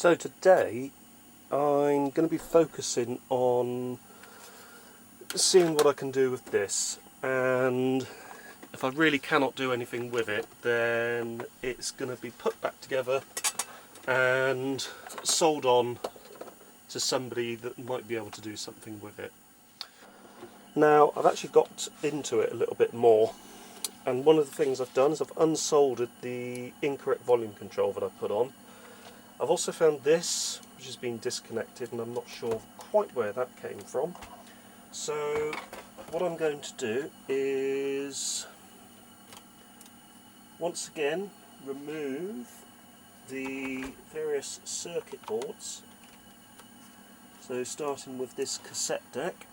So today I'm going to be focusing on seeing what I can do with this, and if I really cannot do anything with it, then it's going to be put back together and sold on to somebody that might be able to do something with it. Now, I've actually got into it a little bit more, and one of the things I've done is I've unsoldered the incorrect volume control that I put on. I've also found this, which has been disconnected, and I'm not sure quite where that came from. So what I'm going to do is once again remove the various circuit boards. So starting with this cassette deck,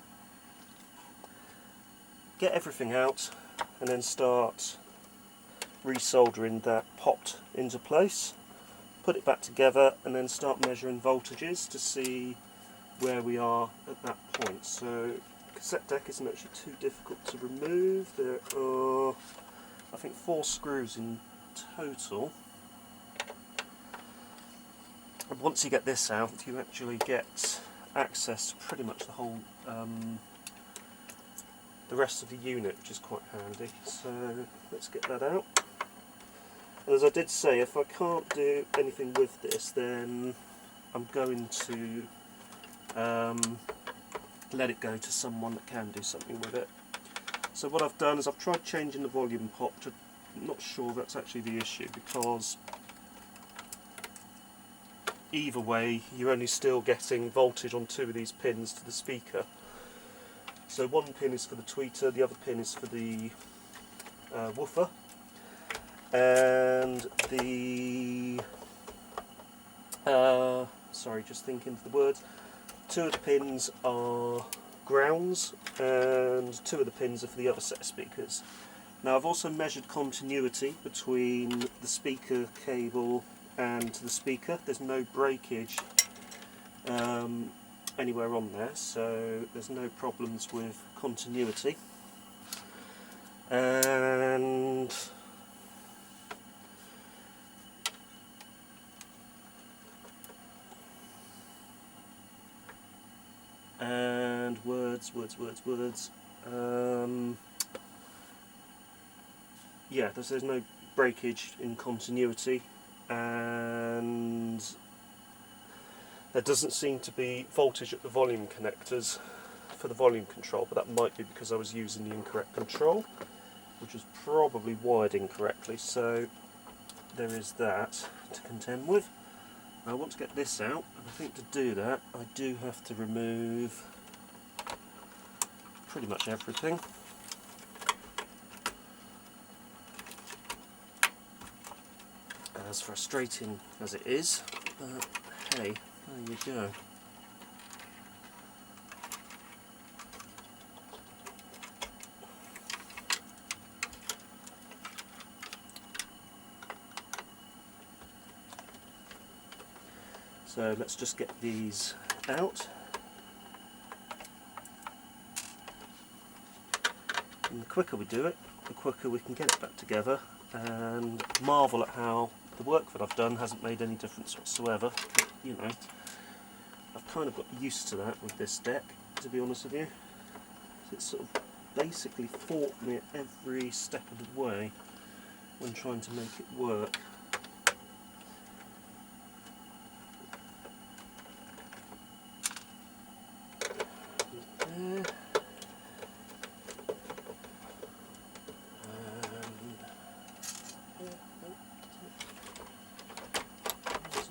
get everything out and then start resoldering that pot into place. Put it back together and then start measuring voltages to see where we are at that point. So cassette deck isn't actually too difficult to remove. There are, I think, 4 screws in total. And once you get this out, you actually get access to pretty much the whole, the rest of the unit, which is quite handy. So let's get that out. And as I did say, if I can't do anything with this, then I'm going to let it go to someone that can do something with it. So what I've done is I've tried changing the volume pot. I'm not sure that's actually the issue, because either way you're only still getting voltage on 2 of these pins to the speaker. So one pin is for the tweeter, the other pin is for the woofer. And the, sorry, just thinking of the words, 2 of the pins are grounds and 2 of the pins are for the other set of speakers. Now I've also measured continuity between the speaker cable and the speaker. There's no breakage anywhere on there, so there's no problems with continuity. And words. Yeah, there's no breakage in continuity, and there doesn't seem to be voltage at the volume connectors for the volume control, but that might be because I was using the incorrect control, which was probably wired incorrectly. So there is that to contend with. I want to get this out, and I think to do that I do have to remove pretty much everything. As frustrating as it is, but hey, there you go. So let's just get these out. And the quicker we do it, the quicker we can get it back together, and marvel at how the work that I've done hasn't made any difference whatsoever. But, you know, I've kind of got used to that with this deck, to be honest with you. It's sort of basically fought me at every step of the way when trying to make it work. There.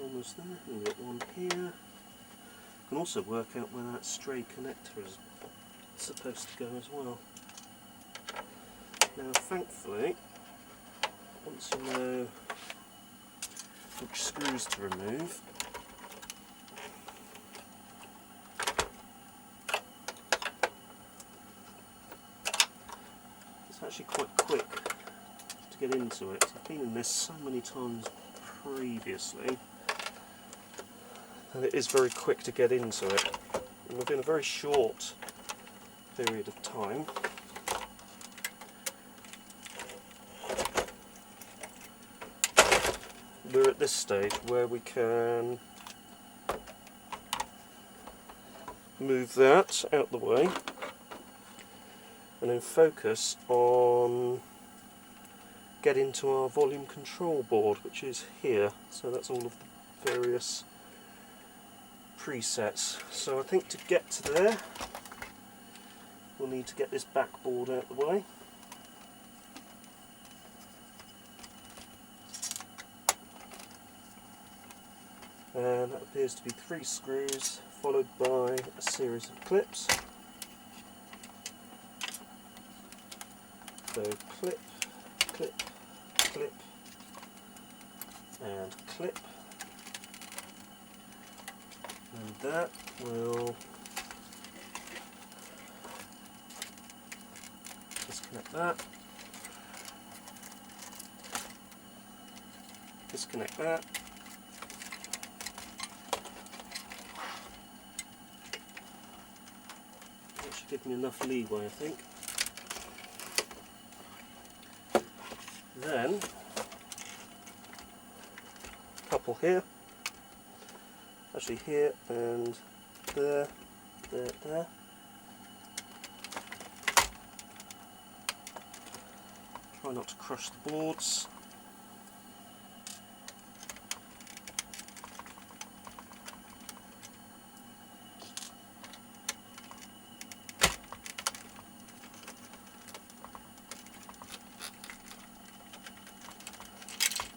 Almost there. We've got one here. You can also work out where that stray connector is supposed to go as well. Now thankfully, once you know which screws to remove, it's actually quite quick to get into it. I've been in this so many times previously, and it is very quick to get into it, and within a very short period of time. We're at this stage where we can move that out the way and then focus on getting to our volume control board, which is here. So that's all of the various presets. So I think to get to there we'll need to get this backboard out the way. And that appears to be 3 screws followed by a series of clips. So clip, clip, clip and clip, and that will disconnect that, disconnect that, that should give me enough leeway I think. Then a couple here, actually here and there, there, there. Try not to crush the boards.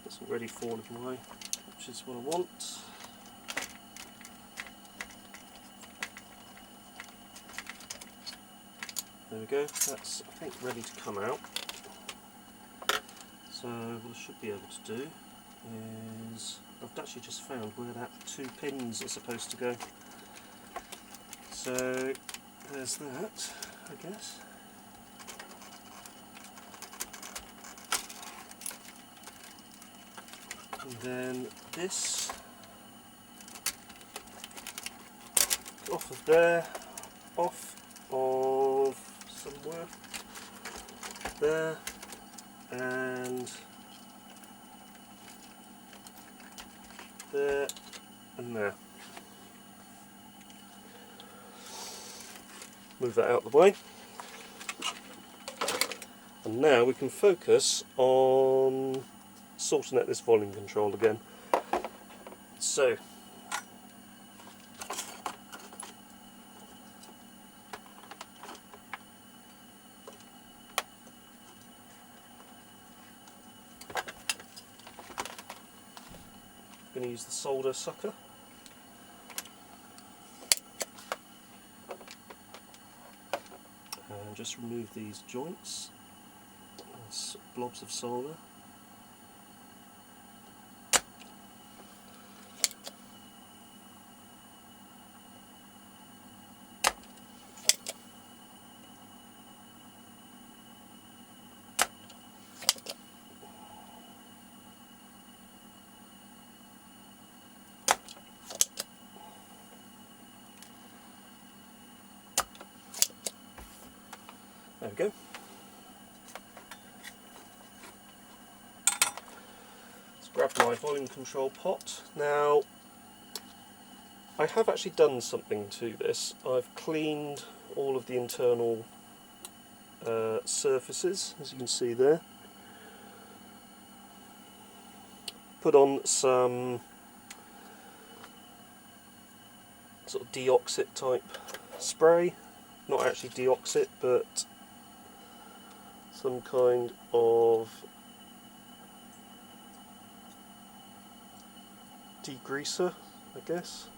It's already fallen away, which is what I want. There we go, that's I think ready to come out. So what I should be able to do is, I've actually just found where that 2 pins are supposed to go. So there's that, I guess. And then this off of there, off of somewhere there, and there and there. Move that out of the way, and now we can focus on sorting out this volume control again. So I'm going to use the solder sucker. And just remove these joints, blobs of solder. There we go. Let's grab my volume control pot. Now, I have actually done something to this. I've cleaned all of the internal surfaces, as you can see there. Put on some sort of deoxit type spray. Not actually deoxit, but some kind of degreaser, I guess.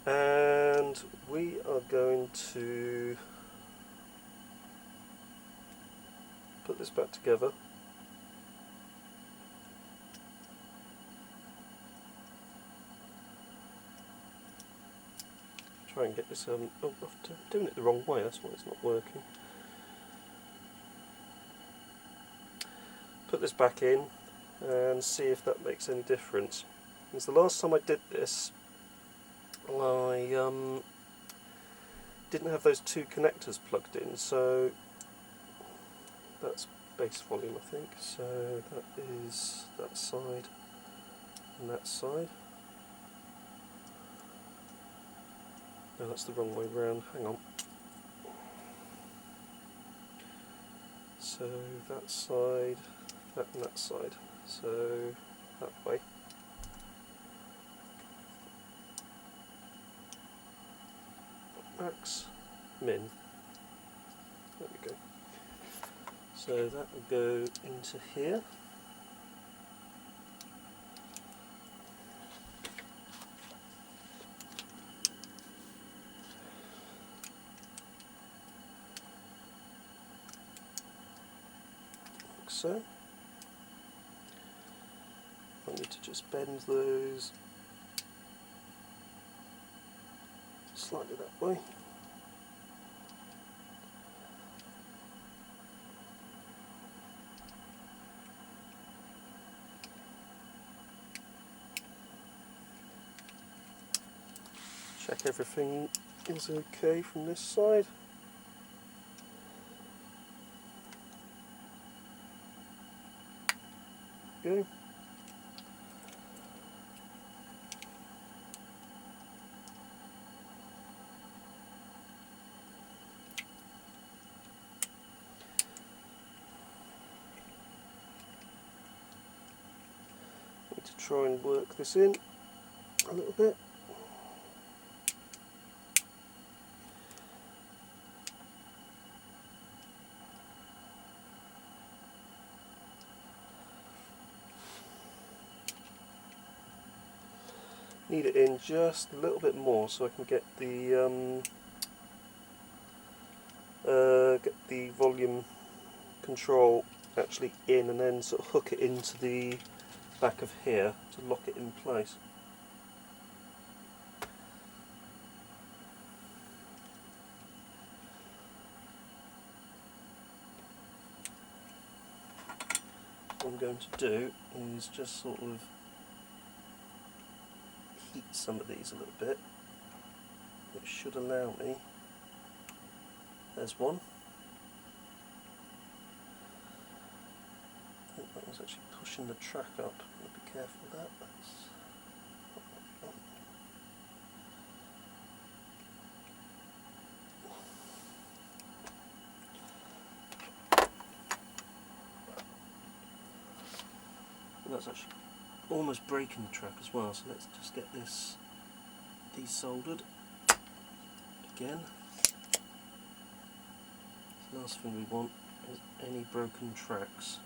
And we are going to put this back together. Try and get this, oh, I'm doing it the wrong way, that's why it's not working. Put this back in and see if that makes any difference. Because the last time I did this, I didn't have those 2 connectors plugged in, so that's base volume I think, so that is that side. and that side. No, that's the wrong way round, hang on. So that side, that and that side, so that way. Max, min, there we go. So that will go into here. Like so. I need to just bend those slightly that way. Check everything is okay from this side. Go. Need to try and work this in a little bit. Need it in just a little bit more so I can get the volume control actually in, and then sort of hook it into the back of here to lock it in place. What I'm going to do is just sort of heat some of these a little bit, which should allow me, there's one. I think that was actually pushing the track up, I'll be careful of that. That's actually almost breaking the track as well, so let's just get this desoldered again. The last thing we want is any broken tracks.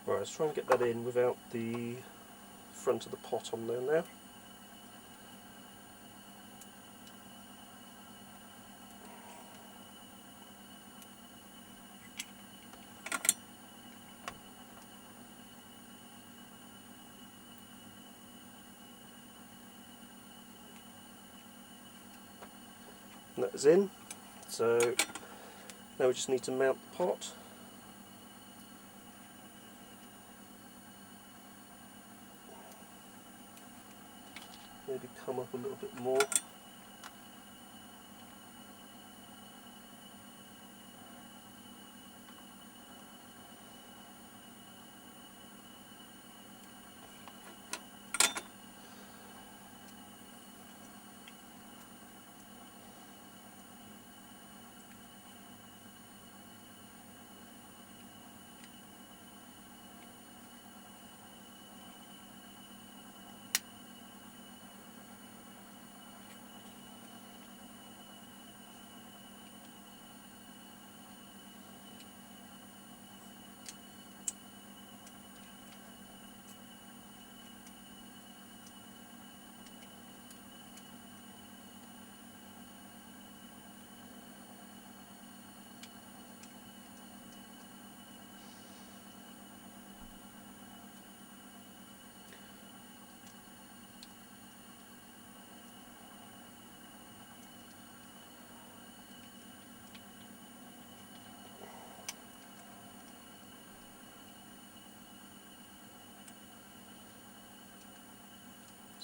Right, let's try and get that in without the front of the pot on there now. And that is in, so now we just need to mount the pot. Maybe come up a little bit more.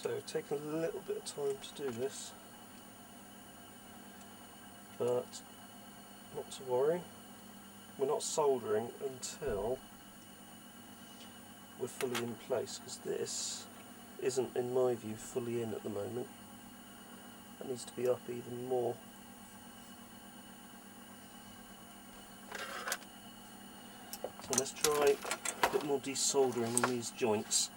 So it's taken a little bit of time to do this, but not to worry, we're not soldering until we're fully in place, because this isn't, in my view, fully in at the moment. That needs to be up even more. So let's try a bit more desoldering on these joints.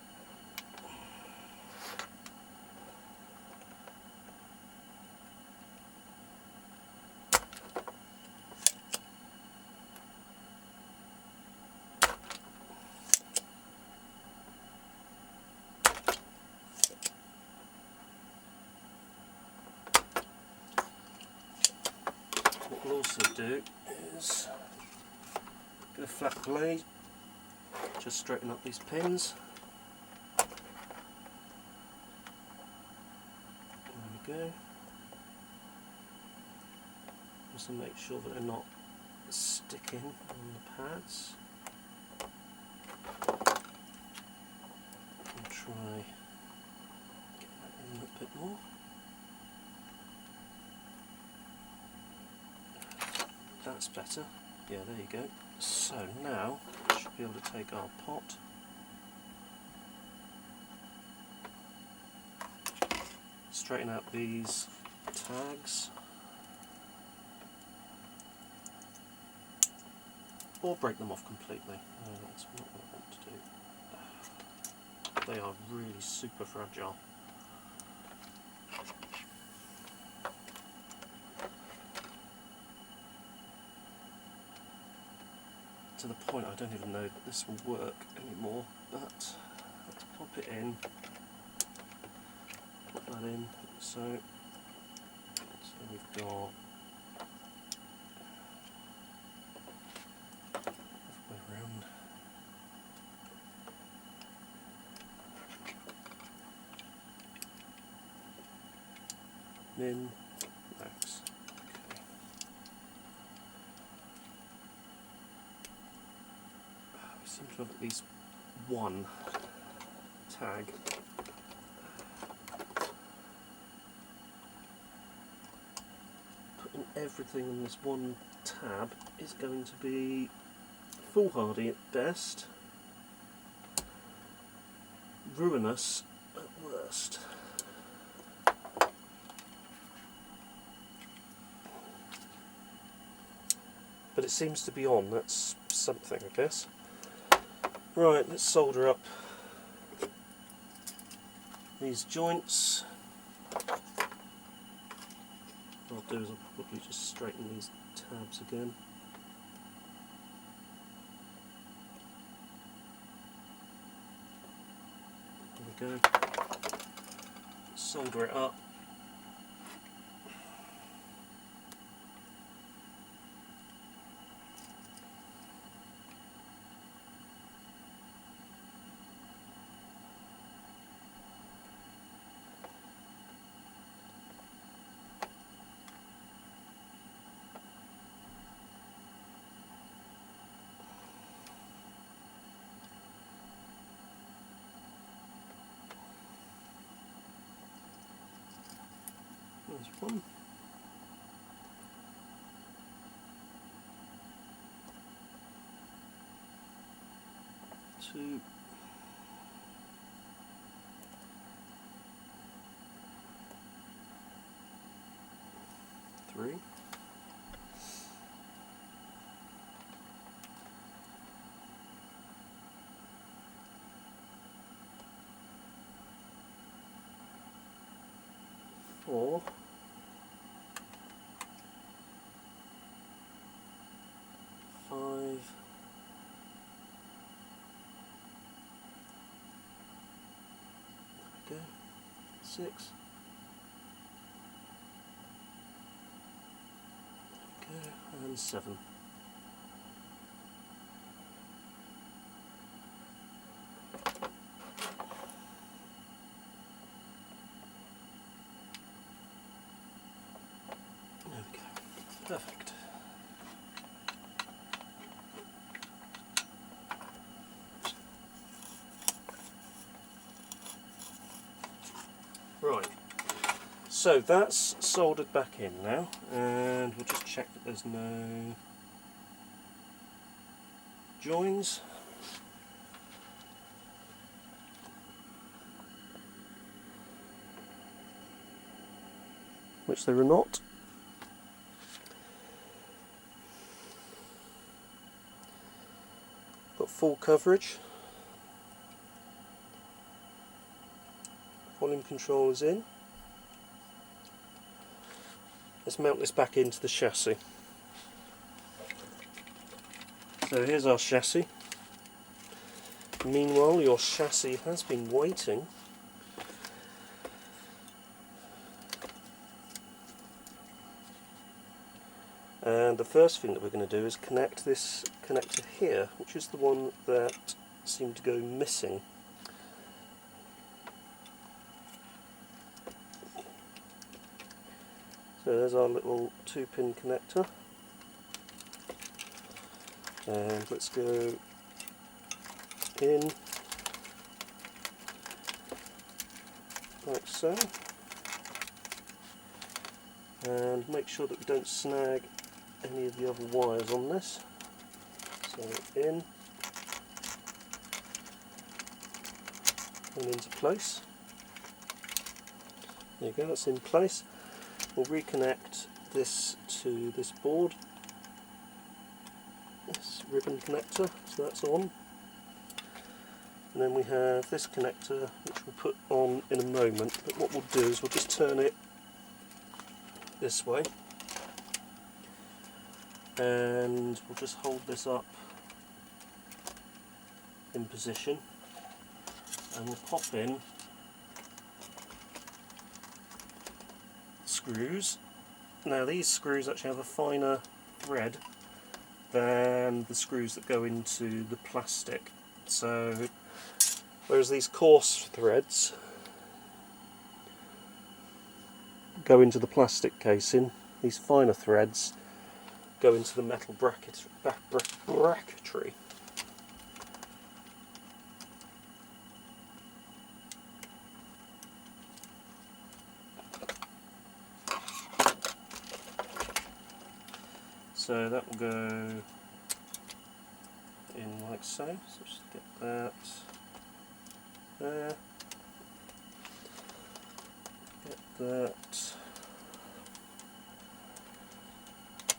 What we'll also do is get a flat blade, just straighten up these pins. There we go. Also make sure that they're not sticking on the pads. And try get that in a bit more. That's better. Yeah, there you go. So now we should be able to take our pot, straighten out these tags, or break them off completely. That's not what I want to do. They are really super fragile. To the point I don't even know that this will work anymore, but let's pop it in, put that in, so we've got halfway around. Min, max. Seem to have at least one tag. Putting everything in this one tab is going to be foolhardy at best, ruinous at worst. But it seems to be on, that's something, I guess. Right, let's solder up these joints. What I'll do is I'll probably just straighten these tabs again. There we go. Solder it up. There's one. Two. Three. Four. 5. There we go. 6. There we go. And 7. There we go. Perfect. Right, so that's soldered back in now, and we'll just check that there's no joins. Which there are not. Got full coverage. Volume control is in. Let's mount this back into the chassis. So here's our chassis. Meanwhile, your chassis has been waiting. And the first thing that we're going to do is connect this connector here, which is the one that seemed to go missing. So there's our little 2-pin connector. And let's go in like so. And make sure that we don't snag any of the other wires on this. So in and into place. There you go, that's in place. We'll reconnect this to this board, this ribbon connector, so that's on. And then we have this connector, which we'll put on in a moment, but what we'll do is we'll just turn it this way, and we'll just hold this up in position, and we'll pop in screws. Now these screws actually have a finer thread than the screws that go into the plastic. So whereas these coarse threads go into the plastic casing, these finer threads go into the metal bracketry. So that will go in like so. So just get that there. Get that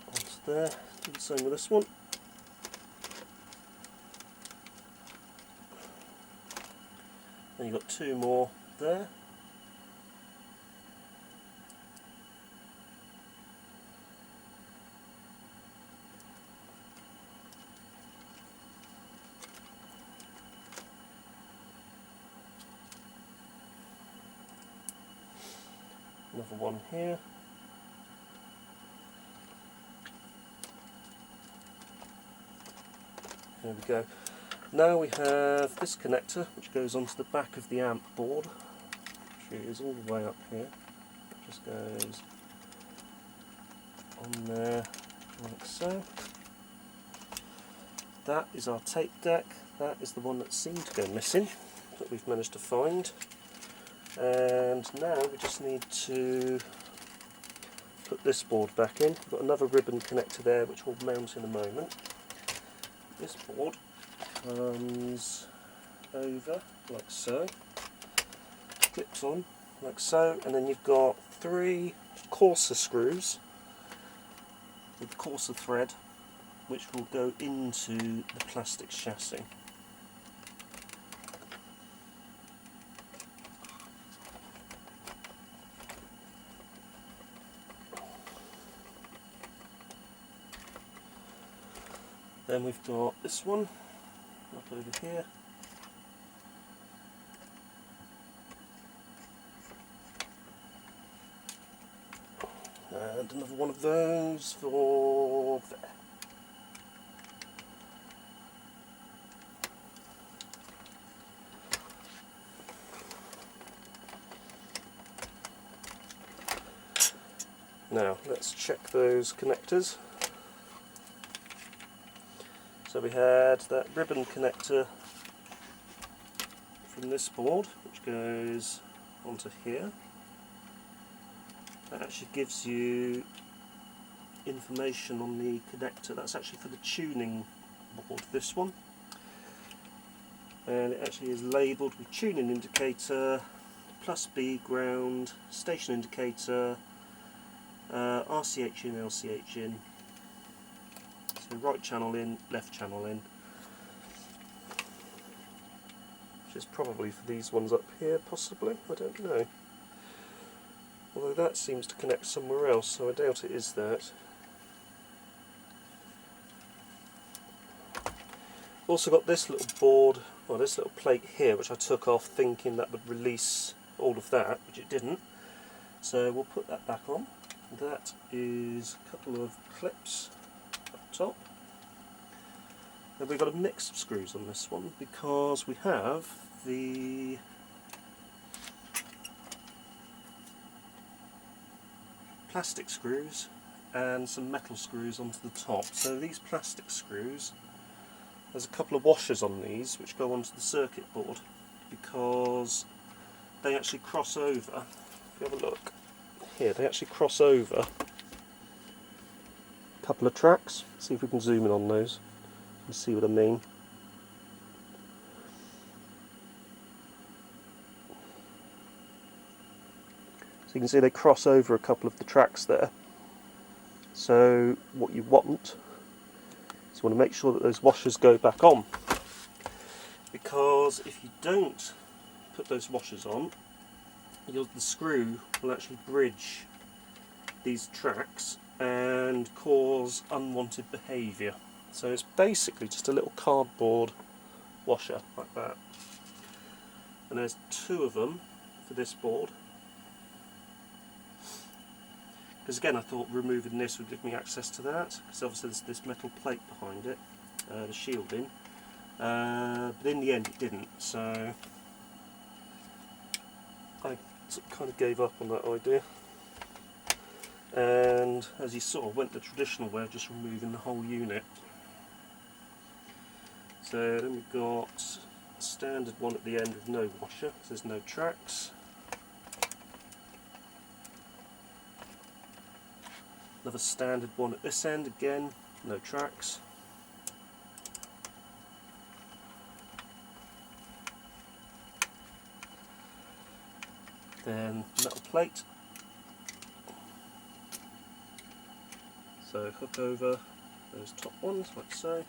onto there. Do the same with this one. Then you've got 2 more there. Another one here. There we go. Now we have this connector which goes onto the back of the amp board, which is all the way up here. It just goes on there like so. That is our tape deck. That is the one that seemed to go missing, that we've managed to find. And now we just need to put this board back in. We've got another ribbon connector there which we'll mount in a moment. This board comes over like so, clips on like so, and then you've got 3 coarser screws with coarser thread which will go into the plastic chassis. Then we've got this one up over here. And another one of those for there. Now let's check those connectors. So we had that ribbon connector from this board which goes onto here. that actually gives you information on the connector. That's actually for the tuning board, this one. And it actually is labelled with tuning indicator, plus B ground, station indicator, RCH in, LCH in. So right channel in, left channel in. Which is probably for these ones up here, possibly, I don't know. Although that seems to connect somewhere else, so I doubt it is that. Also got this little board, well, this little plate here, which I took off thinking that would release all of that, which it didn't. So we'll put that back on. That is a couple of clips up top. Then we've got a mix of screws on this one because we have the plastic screws and some metal screws onto the top. So these plastic screws, there's a couple of washers on these which go onto the circuit board because they actually cross over. If you have a look here, they actually cross over a couple of tracks. See if we can zoom in on those and see what I mean. So you can see they cross over a couple of the tracks there. So what you want is you want to make sure that those washers go back on, because if you don't put those washers on, the screw will actually bridge these tracks and cause unwanted behaviour. So it's basically just a little cardboard washer like that. And there's two of them for this board. Because again, I thought removing this would give me access to that, because obviously there's this metal plate behind it, the shielding. But in the end it didn't, so I kind of gave up on that idea. And as you saw, went the traditional way of just removing the whole unit. So then we've got a standard one at the end with no washer, so there's no tracks. Another standard one at this end, again, no tracks. Then metal plate. So hook over those top ones, like so.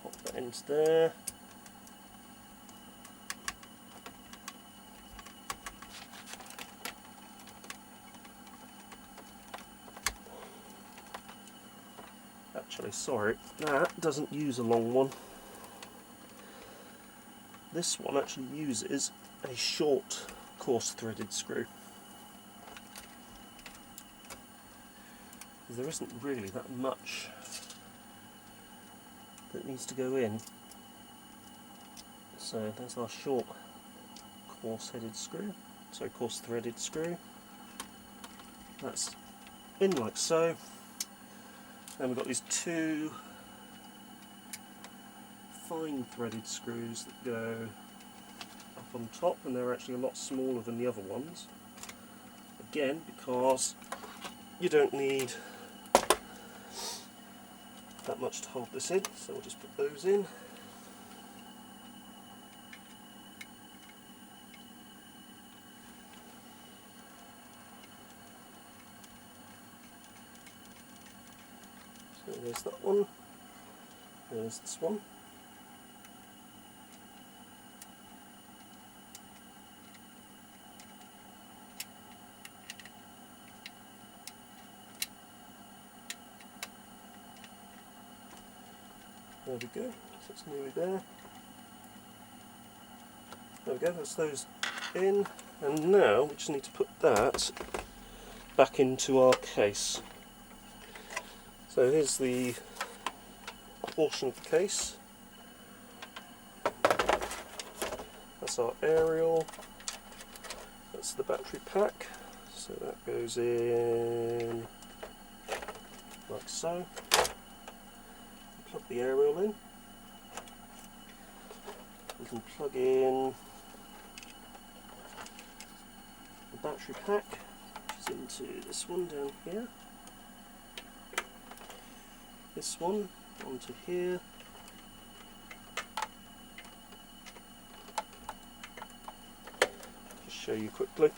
Pop that into there. Actually, sorry, that doesn't use a long one. This one actually uses a short coarse threaded screw. There isn't really that much that needs to go in. So there's our short coarse headed screw, so coarse threaded screw. That's in like so. Then we've got these two fine threaded screws that go up on top, and they're actually a lot smaller than the other ones. Again, because you don't need that much to hold this in, so we'll just put those in. So there's that one, there's this one. There we go, so it's nearly there. There we go, that's those in, and now we just need to put that back into our case. So here's the portion of the case. That's our aerial, that's the battery pack, so that goes in like so. Plug the aerial in. can plug in the battery pack, which is into this one down here, this one onto here, just show you quickly.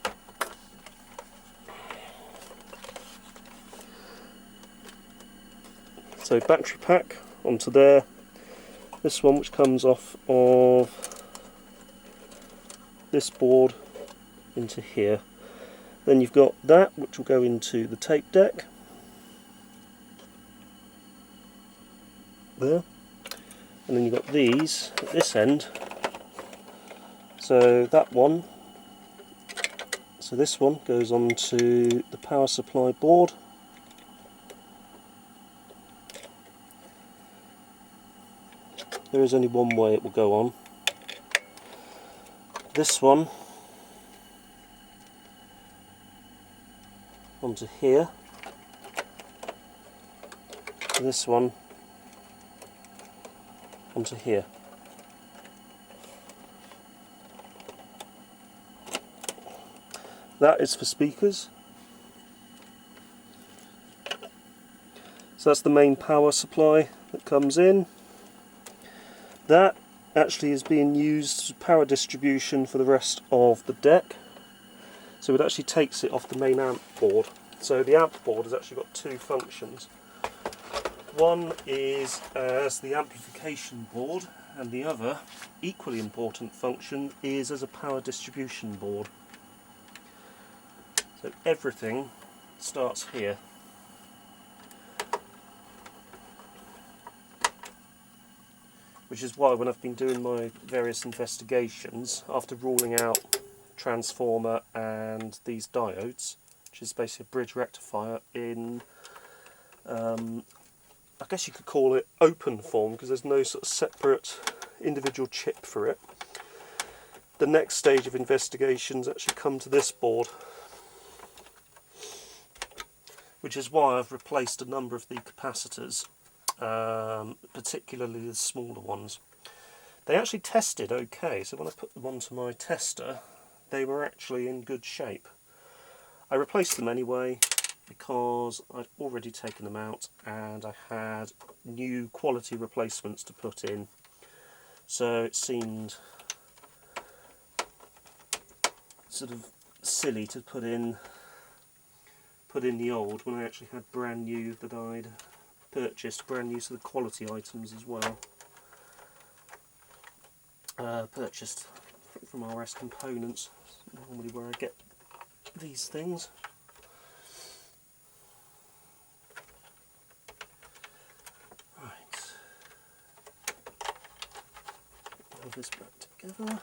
So battery pack onto there, this one which comes off of this board into here. Then you've got that which will go into the tape deck there, and then you've got these at this end. So that one, so this one goes onto the power supply board. There is only one way it will go on. This one onto here, and this one onto here. That is for speakers. So that's the main power supply that comes in. That actually is being used as power distribution for the rest of the deck. So it actually takes it off the main amp board. So the amp board has actually got two functions. One is as the amplification board, and the other, equally important function, is as a power distribution board. So everything starts here. Which is why when I've been doing my various investigations, after ruling out transformer and these diodes, which is basically a bridge rectifier in, I guess you could call it open form, because there's no sort of separate individual chip for it. The next stage of investigations actually come to this board, which is why I've replaced a number of the capacitors. Particularly the smaller ones. They actually tested okay, so when I put them onto my tester they were actually in good shape. I replaced them anyway because I'd already taken them out and I had new quality replacements to put in, so it seemed sort of silly to put in the old when I actually had brand new that I'd purchased, brand new sort of quality items as well. Purchased from RS Components, normally where I get these things. Right, put this back together,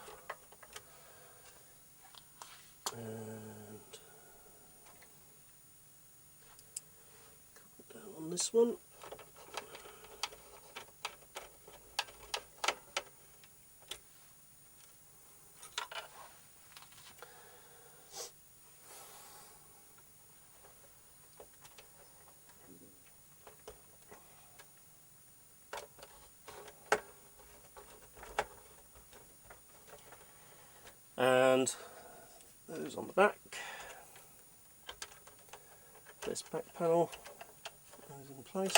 and couple down on this one. And those on the back. This back panel goes in place.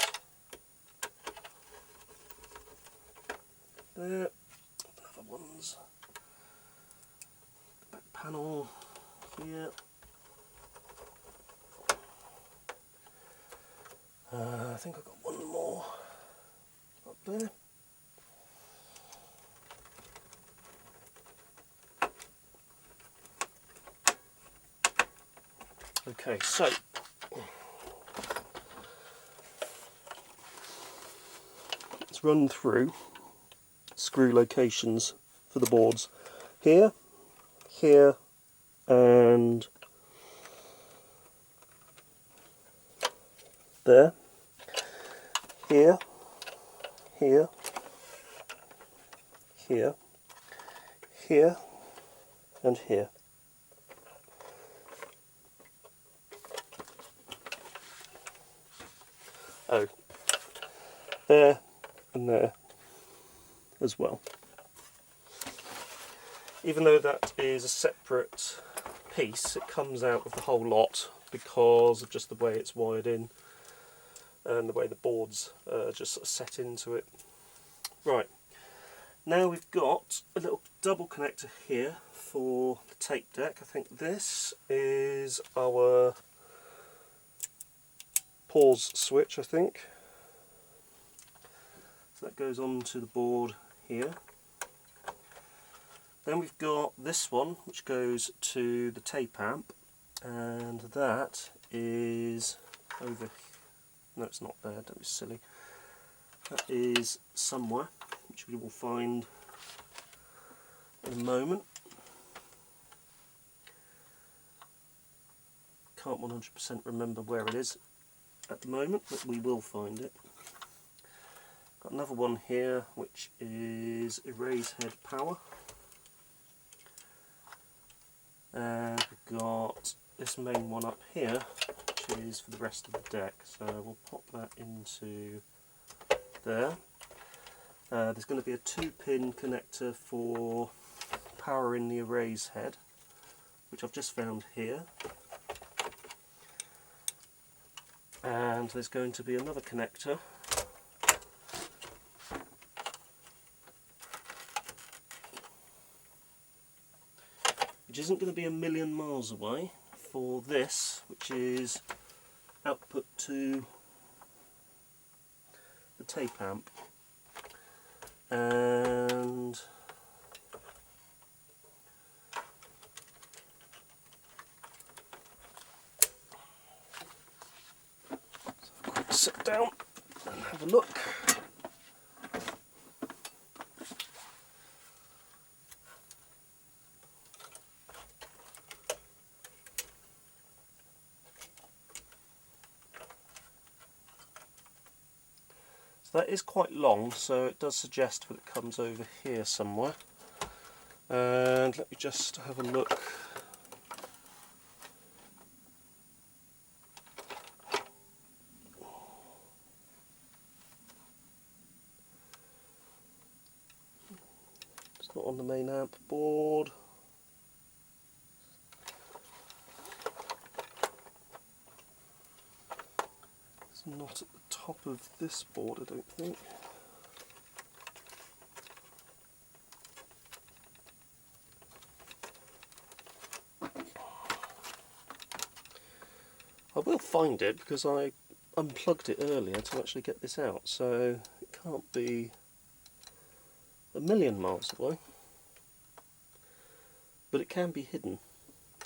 There. Other ones. The back panel here. I think I've got one more up there. Okay, so let's run through screw locations for the boards. Here, here, and there. Here, here, here, here, and here. Oh, there and there as well. even though that is a separate piece, it comes out of the whole lot because of just the way it's wired in and the way the boards just sort of set into it. Right, now we've got a little double connector here for the tape deck. I think this is our pause switch, I think. So that goes onto the board here. Then we've got this one which goes to the tape amp, and that is over. No, it's not there, don't be silly. That is somewhere, which we will find in a moment. Can't 100% remember where it is at the moment, but we will find it. Got another one here which is erase head power, and we've got this main one up here which is for the rest of the deck, so we'll pop that into there. There's going to be a 2-pin connector for powering the erase head, which I've just found here. And there's going to be another connector which isn't going to be a million miles away for this, which is output to the tape amp. And sit down and have a look. So that is quite long, so it does suggest that it comes over here somewhere. And let me just have a look. It's not on the main amp board. It's not at the top of this board, I don't think. I will find it because I unplugged it earlier to actually get this out, so it can't be a million miles away, but it can be hidden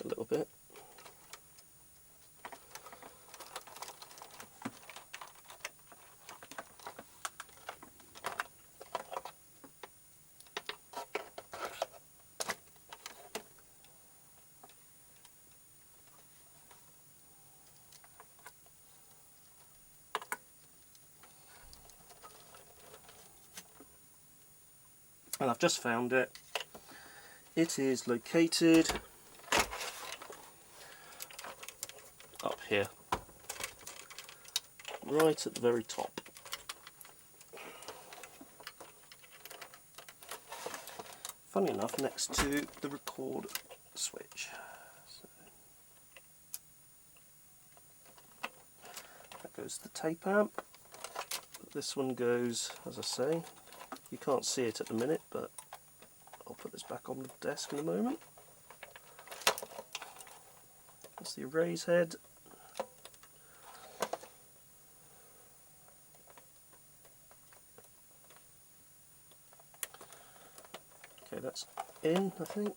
a little bit. And I've just found it. It is located up here, right at the very top. Funny enough, next to the record switch. So that goes to the tape amp. This one goes, as I say, you can't see it at the minute, but I'll put this back on the desk in a moment. That's the erase head. Okay, that's in, I think.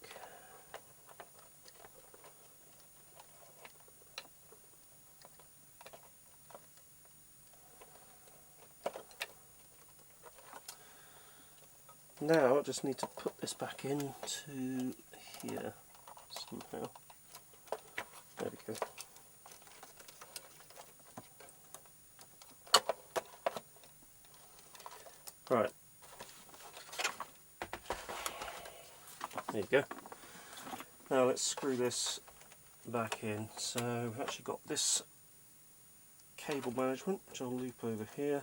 Now I just need to put this back into here somehow. There we go. Right. There you go. Now let's screw this back in. So we've actually got this cable management, which I'll loop over here.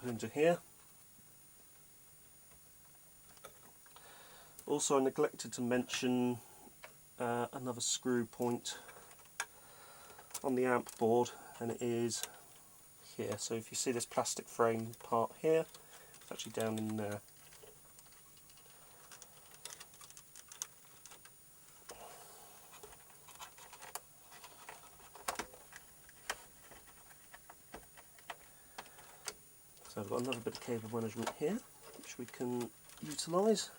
Put into here. Also, I neglected to mention another screw point on the amp board, and it is here. So if you see this plastic frame part here, it's actually down in there. So I've got another bit of cable management here, which we can utilise.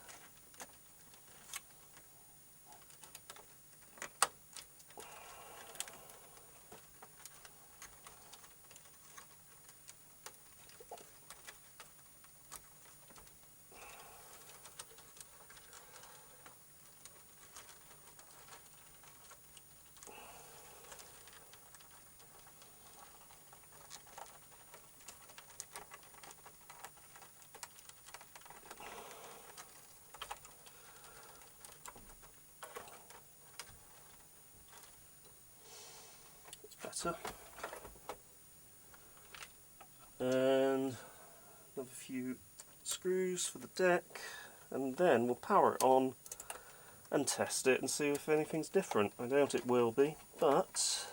Better. And another few screws for the deck, and then we'll power it on and test it and see if anything's different. I doubt it will be, but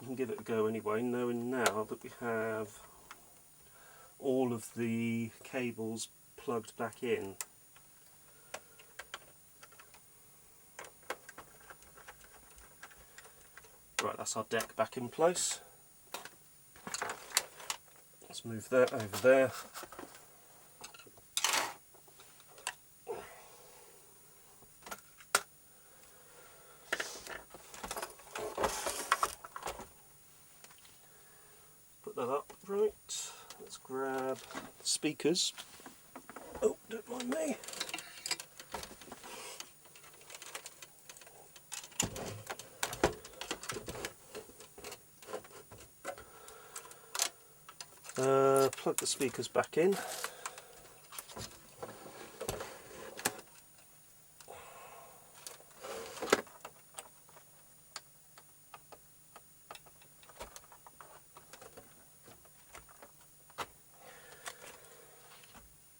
we can give it a go anyway, knowing now that we have all of the cables plugged back in. Right, that's our deck back in place. Let's move that over there. Put that up, right. Let's grab speakers. Oh, don't mind me. Plug the speakers back in.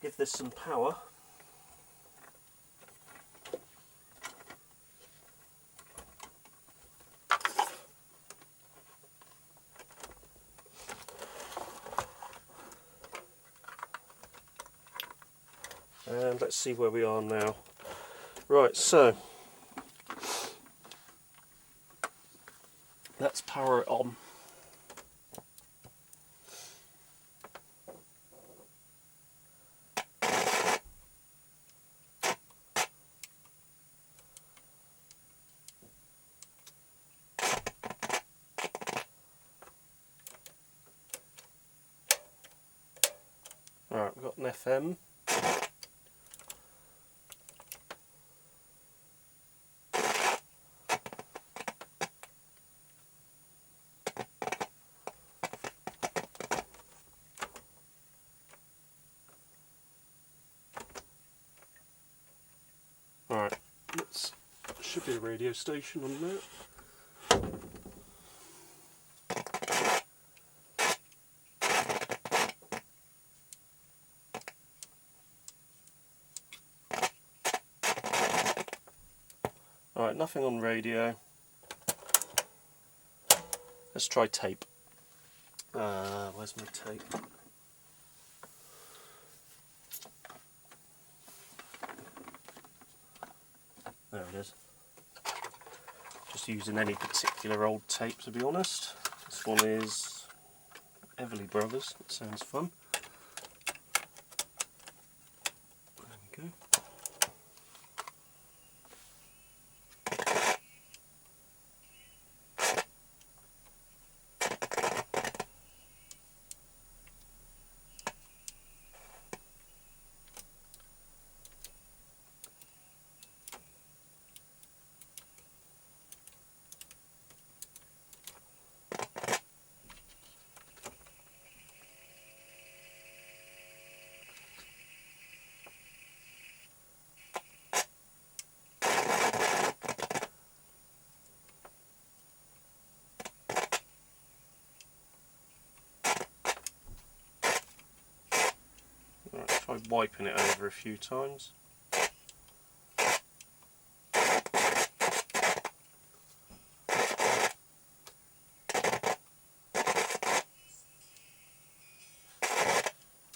Give this some power. And let's see where we are now. Right, so let's power it on. Alright, we've got an FM. Alright, should be a radio station on there. Alright, nothing on radio. Let's try tape. Where's my tape? There it is. Just using any particular old tape, to be honest. This one is Everly Brothers. That sounds fun. There we go. Try wiping it over a few times.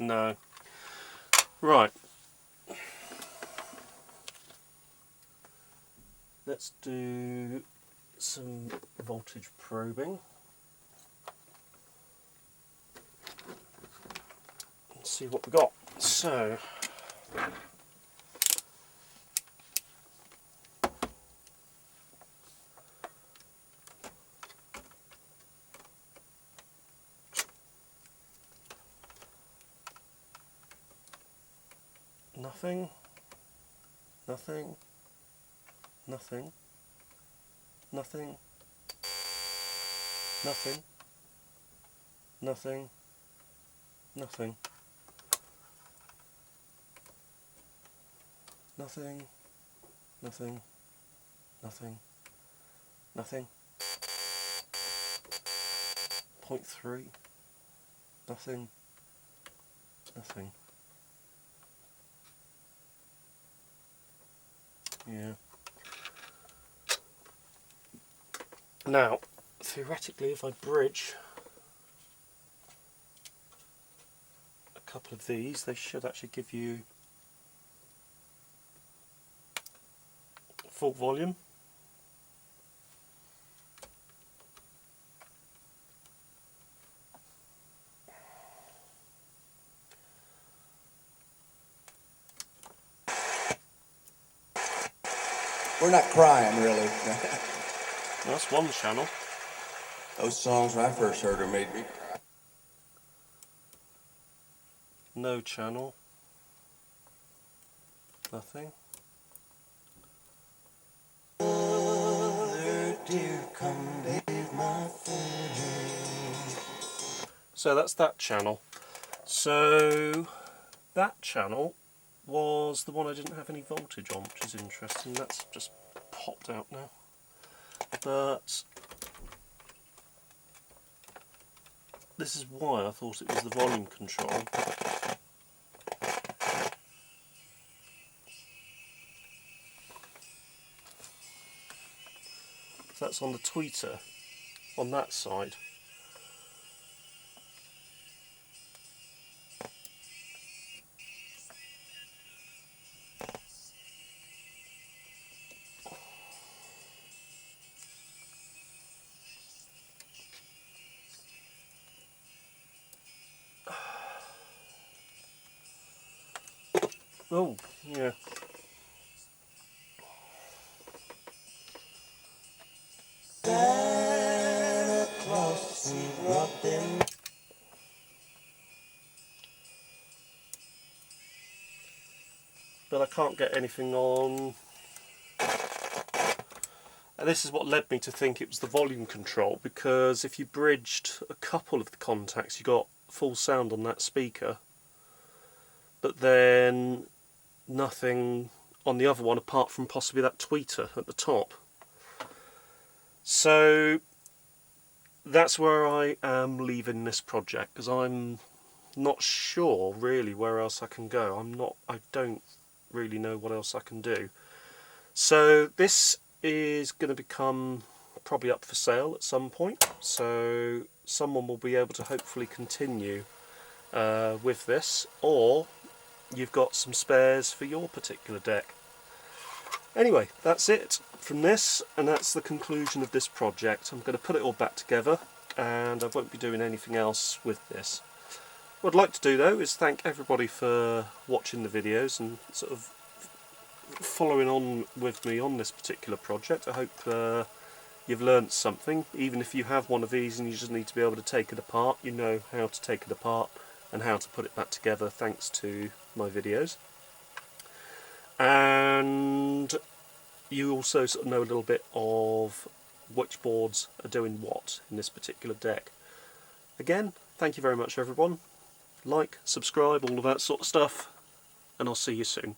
No. Right. Let's do some voltage probing. And see what we got. So, nothing, nothing, nothing, nothing, nothing, nothing, nothing, nothing, nothing, nothing, nothing, 0.3, nothing, nothing. Yeah. Now, theoretically, if I bridge a couple of these, they should actually give you full volume. We're not crying, really. That's one channel. Those songs when I first heard them made me cry. No channel. Nothing. Mother dear, come bathe my face. So that's that channel. So that channel was the one I didn't have any voltage on, which is interesting. That's just popped out now. But this is why I thought it was the volume control. So that's on the tweeter on that side. Oh, yeah. Santa Claus, he brought them. But I can't get anything on. And this is what led me to think it was the volume control, because if you bridged a couple of the contacts, you got full sound on that speaker, but then nothing on the other one apart from possibly that tweeter at the top. So that's where I am leaving this project, because I'm not sure really where else I can go. I don't really know what else I can do. So this is going to become probably up for sale at some point, so someone will be able to hopefully continue with this, or you've got some spares for your particular deck. Anyway, that's it from this, and that's the conclusion of this project. I'm going to put it all back together, and I won't be doing anything else with this. What I'd like to do though is thank everybody for watching the videos and sort of following on with me on this particular project. I hope you've learnt something. Even if you have one of these and you just need to be able to take it apart, you know how to take it apart and how to put it back together thanks to my videos. And you also sort of know a little bit of which boards are doing what in this particular deck. Again, thank you very much everyone. Like, subscribe, all of that sort of stuff, and I'll see you soon.